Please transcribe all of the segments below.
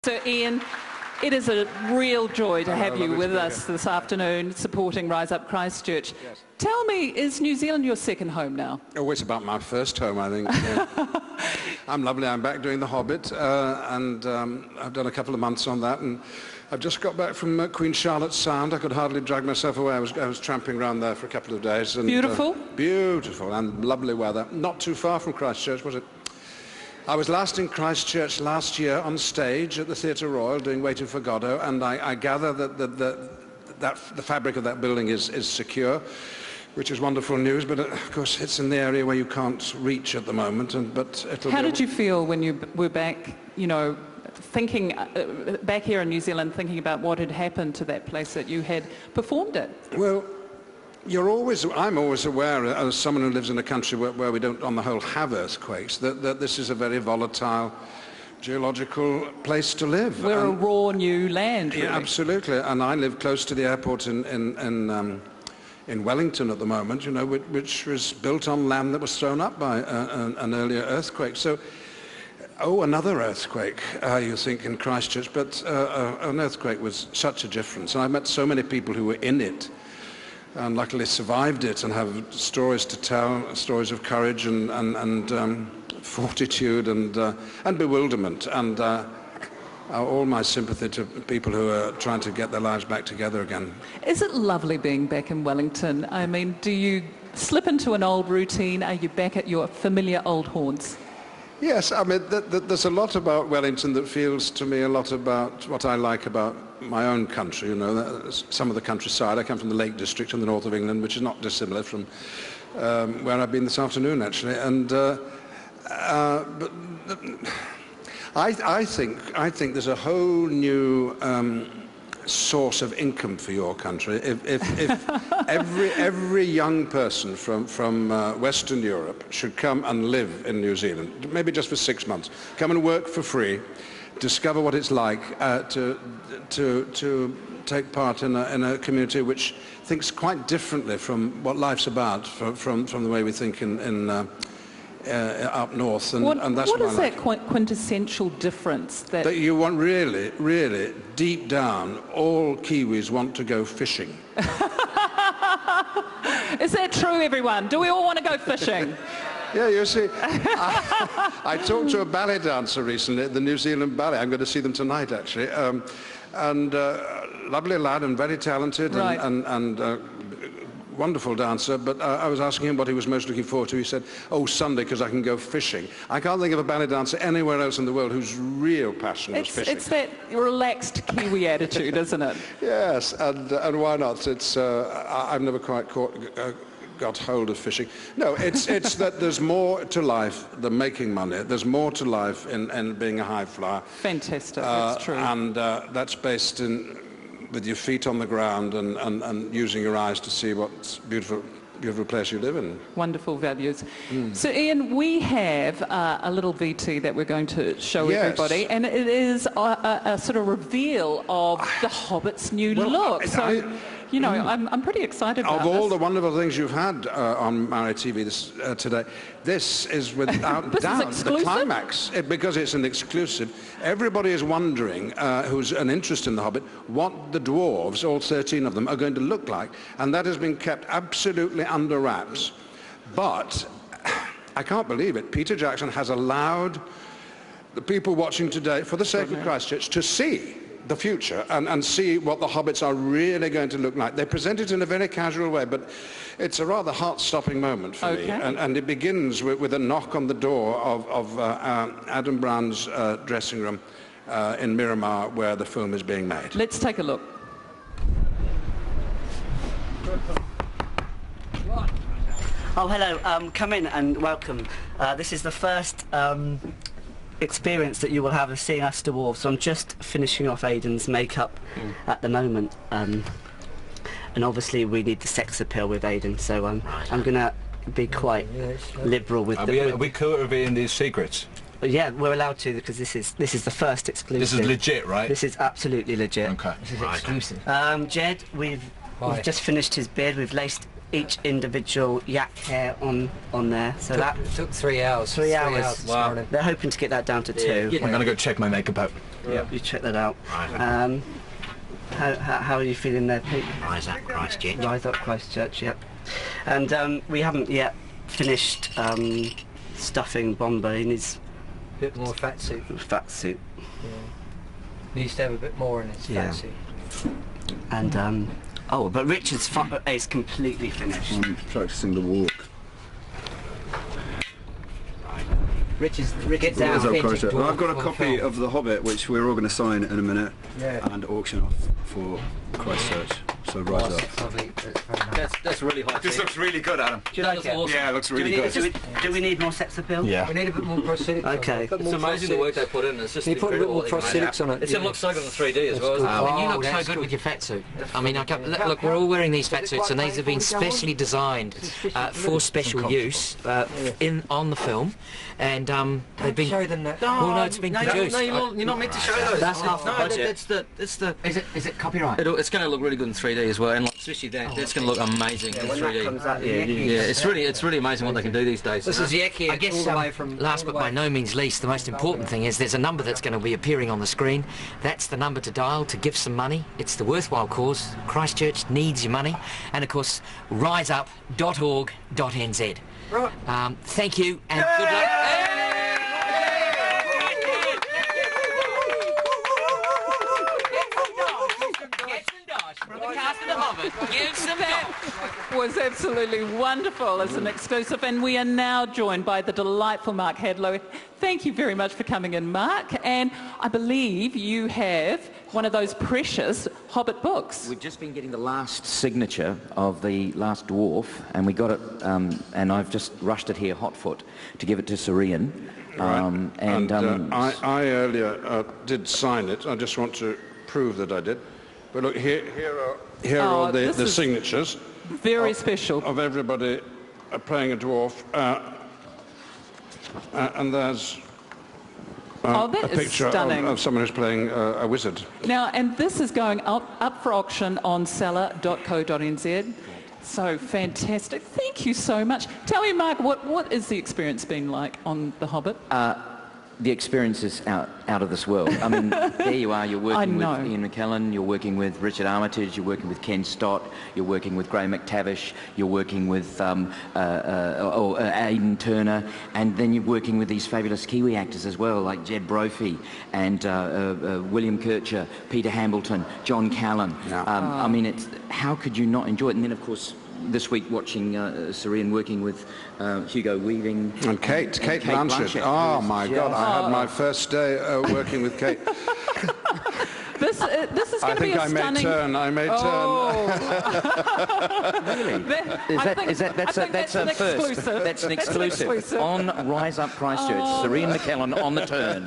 So Ian, it is a real joy to have you with us this afternoon supporting Rise Up Christchurch. Yes. Tell me, is New Zealand your second home now? Oh, it's about my first home, I think. Yeah. I'm lovely. I'm back doing The Hobbit, and I've done a couple of months on that, and I've just got back from Queen Charlotte's Sound. I could hardly drag myself away. I was tramping around there for a couple of days. And, beautiful? Beautiful, and lovely weather. Not too far from Christchurch, was it? I was last in Christchurch last year on stage at the Theatre Royal doing Waiting for Godot, and I gather that the fabric of that building is secure, which is wonderful news, but of course it's in the area where you can't reach at the moment. How did you feel when you were back, you know, thinking, back here in New Zealand, thinking about what had happened to that place that you had performed at? Well, I'm always aware, as someone who lives in a country where we don't, on the whole, have earthquakes, that this is a very volatile geological place to live. We're a raw new land, really. Yeah, absolutely. And I live close to the airport in Wellington at the moment, you know, which was built on land that was thrown up by an earlier earthquake. So, another earthquake, you think, in Christchurch, but an earthquake was such a difference. And I met so many people who were in it, and luckily survived it and have stories to tell, stories of courage and fortitude and bewilderment, and all my sympathy to people who are trying to get their lives back together again. Is it lovely being back in Wellington? I mean, do you slip into an old routine? Are you back at your familiar old haunts? Yes, I mean, there's a lot about Wellington that feels to me a lot about what I like about my own country, you know, some of the countryside. I come from the Lake District in the north of England, which is not dissimilar from where I've been this afternoon, actually. And but I think there's a whole new source of income for your country if every young person from Western Europe should come and live in New Zealand, maybe just for 6 months, come and work for free, discover what it's like to take part in a community which thinks quite differently from what life's about from the way we think in up north, and that's what is I like. That quintessential difference that you want? Really deep down, all Kiwis want to go fishing. Is that true, everyone? Do we all want to go fishing? Yeah, you see, I talked to a ballet dancer recently at the New Zealand Ballet. I'm going to see them tonight, actually, and lovely lad and very talented, right. and wonderful dancer, but I was asking him what he was most looking forward to. He said, Sunday, because I can go fishing. I can't think of a ballet dancer anywhere else in the world whose real passion was fishing. It's that relaxed Kiwi attitude, isn't it? Yes, and why not? It's I've never quite got hold of fishing. No, it's that there's more to life than making money. There's more to life in being a high flyer. Fantastic, that's true. And that's based in with your feet on the ground and using your eyes to see what's beautiful place you live in. Wonderful values. So Ian, we have a little VT that we're going to show everybody, and it is a sort of reveal of the Hobbit's new look. You know, I'm pretty excited about this. Of all the wonderful things you've had on Maori TV today, this is without doubt the climax, because it's an exclusive. Everybody is wondering, who's an interest in The Hobbit, what the Dwarves, all 13 of them, are going to look like, and that has been kept absolutely under wraps. But I can't believe it. Peter Jackson has allowed the people watching today, for the sake of Christchurch, to see the future and see what the Hobbits are really going to look like. They present it in a very casual way, but it's a rather heart-stopping moment for me. And it begins with a knock on the door of Adam Brown's dressing room in Miramar, where the film is being made. Let's take a look. Oh, hello. Come in and welcome. This is the first experience that you will have of seeing us Dwarves. So I'm just finishing off Aidan's makeup at the moment, and obviously we need the sex appeal with Aidan, so I'm going to be quite liberal with Are we cool at revealing these secrets? Yeah, we're allowed to, because this is the first exclusive. This is legit, right? This is absolutely legit. Okay. This is exclusive. Jed, we've just finished his beard. We've laced each individual yak hair on there. So took 3 hours. 3 hours. Wow. They're hoping to get that down to 2. I'm going to go check my makeup out. you check that out. How are you feeling there, Pete? Rise Up Christchurch. Rise Up Christchurch, yep. And we haven't yet finished stuffing Bomber in his... Bit more fat suit. Fat suit. Yeah. Needs to have a bit more in his fat suit. And but Richard's is completely finished. I'm practicing the walk. Richard's Rise Up Christchurch. Well, I've got a copy of The Hobbit, which we're all going to sign in a minute and auction off for Christchurch. So Rise Up. That's really hot. This looks really good, Adam. Do you like it? Awesome. Yeah, it looks really good. Do we need more sets of film? Yeah. We need a bit more prosthetics. Okay. It's amazing the work they put in. It's just you put a bit more prosthetics on it. It's going to look so good in 3D as well, isn't it? I mean, you look so good with your fat suit. I mean, look, we're all wearing these fat suits, and these have been specially designed for special use on the film, and they've been. Show them that. Well, no, it's been produced. No, you're not meant to show those. That's half the budget. It's the. Is it copyright? It's going to look really good in 3D as well, and especially that's going to look amazing in 3D. Yeah, it's really amazing what they can do these days. This is Yeki. I guess last but by no means least, the most important thing is there's a number that's going to be appearing on the screen. That's the number to dial to give some money. It's the worthwhile cause. Christchurch needs your money, and of course, riseup.org.nz. Right. Thank you and good luck. That was absolutely wonderful as an exclusive, and we are now joined by the delightful Mark Hadlow. Thank you very much for coming in, Mark, and I believe you have one of those precious Hobbit books. We've just been getting the last signature of the last dwarf, and we got it, and I've just rushed it here hotfoot to give it to Sir Ian. I earlier did sign it. I just want to prove that I did. But look, here are the signatures. Very special. Of everybody playing a dwarf. And there's a picture of someone who's playing a wizard. Now, and this is going up for auction on seller.co.nz. So fantastic. Thank you so much. Tell me, Mark, what is the experience been like on The Hobbit? The experience is out of this world. I mean, there you are, you're working with Ian McKellen, you're working with Richard Armitage, you're working with Ken Stott, you're working with Graham McTavish, you're working with Aidan Turner, and then you're working with these fabulous Kiwi actors as well, like Jed Brophy and William Kircher, Peter Hambleton, John Callan. I mean, how could you not enjoy it? And then, of course, this week watching Sir Ian working with Hugo Weaving and Kate Blanchett. Oh my God! I had my first day working with Kate. This is going to be a stunning... I may turn. Really? That's a first. That's an exclusive on Rise Up Christchurch. Sir Ian McKellen on the turn.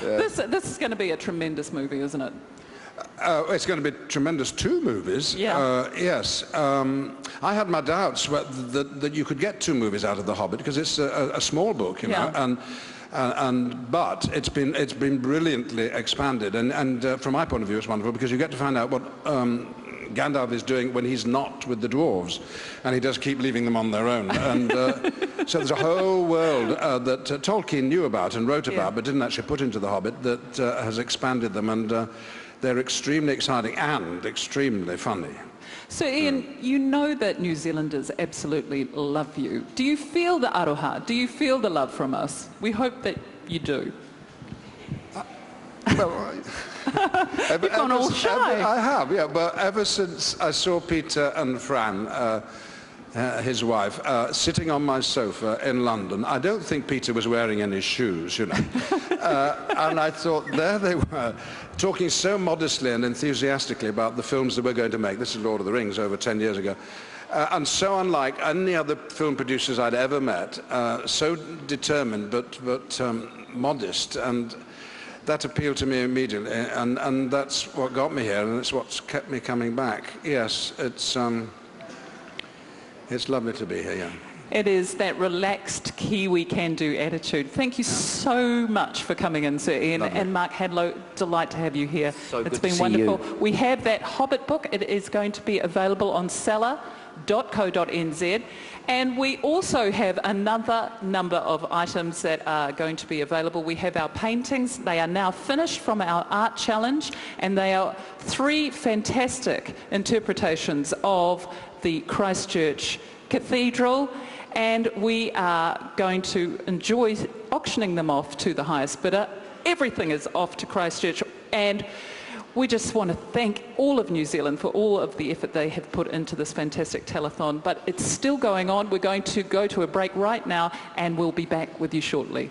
This is going to be a tremendous movie, isn't it? It's going to be tremendous. 2 movies. Yeah. Yes. I had my doubts that you could get 2 movies out of The Hobbit because it's a small book, you know, but it's been brilliantly expanded, and from my point of view, it's wonderful because you get to find out what Gandalf is doing when he's not with the dwarves, and he does keep leaving them on their own. And so there's a whole world that Tolkien knew about and wrote about, but didn't actually put into The Hobbit, that has expanded them, and they're extremely exciting and extremely funny. So, Ian, you know that New Zealanders absolutely love you. Do you feel the aroha? Do you feel the love from us? We hope that you do. Well, you've gone all shy. I have, yeah, but ever since I saw Peter and Fran, his wife, sitting on my sofa in London, I don't think Peter was wearing any shoes, you know. And I thought, there they were, talking so modestly and enthusiastically about the films that we're going to make. This is Lord of the Rings over 10 years ago. And so unlike any other film producers I'd ever met, so determined but modest, and that appealed to me immediately, and that's what got me here, and it's what's kept me coming back. Yes, it's lovely to be here, yeah. It is that relaxed Kiwi can-do attitude. Thank you so much for coming in, Sir Ian. Lovely. And Mark Hadlow, delight to have you here. So it's good been to see wonderful. you. We have that Hobbit book. It is going to be available on seller telethon.co.nz. And we also have another number of items that are going to be available. We have our paintings. They are now finished from our art challenge, and they are 3 fantastic interpretations of the Christchurch Cathedral, and we are going to enjoy auctioning them off to the highest bidder. Everything is off to Christchurch, and we just want to thank all of New Zealand for all of the effort they have put into this fantastic telethon. But it's still going on. We're going to go to a break right now, and we'll be back with you shortly.